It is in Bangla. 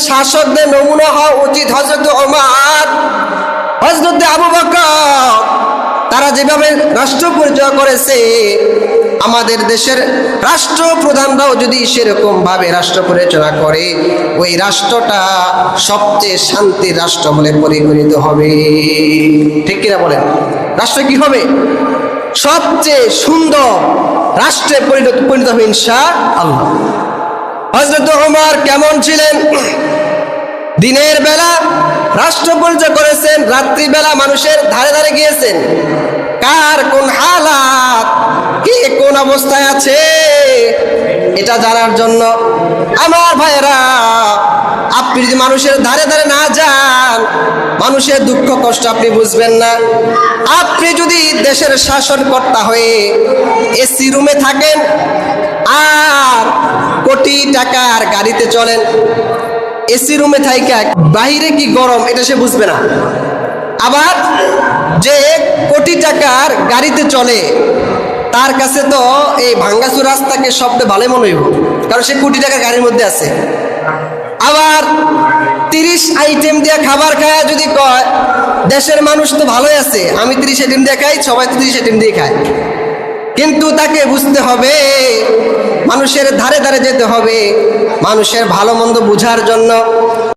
শাসকদের নমুনা হওয়া উচিত হযরত ওমর, হযরত আবু বকর। তারা যেভাবে রাষ্ট্র পরিচালনা করেছে, আমাদের দেশের রাষ্ট্রপ্রধানরাও যদি সেরকম ভাবে রাষ্ট্র পরিচালনা করে, ওই রাষ্ট্রটা সবচেয়ে শান্তির রাষ্ট্র বলে পরিগণিত হবে। ঠিক কিনা বলেন? রাষ্ট্র কি হবে? সবচেয়ে সুন্দর রাষ্ট্রে পরিণত হবে ইনশাআল্লাহ। হযরত ওমর কেমন ছিলেন? দিনের বেলা রাষ্ট্র পরিচালনা করেছেন, রাত্রিবেলা মানুষের ধারে ধারে গিয়েছেন। কার কোন হালাত, কে কোন অবস্থায় আছে এটা জানার জন্য। আমার ভাইয়েরা, আপনি যদি মানুষের ধারে ধারে না যান, মানুষের দুঃখ কষ্ট আপনি বুঝবেন না। আপনি যদি দেশের শাসনকর্তা হয়ে এসি রুমে থাকেন আর কোটি টাকার গাড়িতে চলেন, এসি রুমে থাইকা বাইরে কি গরম এটা সে বুঝবে না। আবার যে কোটি টাকার গাড়িতে চলে, তার কাছে তো এই ভাঙ্গাচুর রাস্তাকে সবচেয়ে ভালো মনে হইব, কারণ সে কোটি টাকার গাড়ির মধ্যে আছে। আবার 30 আইটেম দিয়ে খাবার খায় যদি কয় দেশের মানুষ তো ভালোই আছে, আমি 30 আইটেম দিয়ে খাই, সবাই তো 30 আইটেম দিয়ে খায়। কিন্তু তাকে বুঝতে হবে, মানুষের ধারে ধারে যেতে হবে, মানুষের ভালো মন্দ বুঝার জন্য।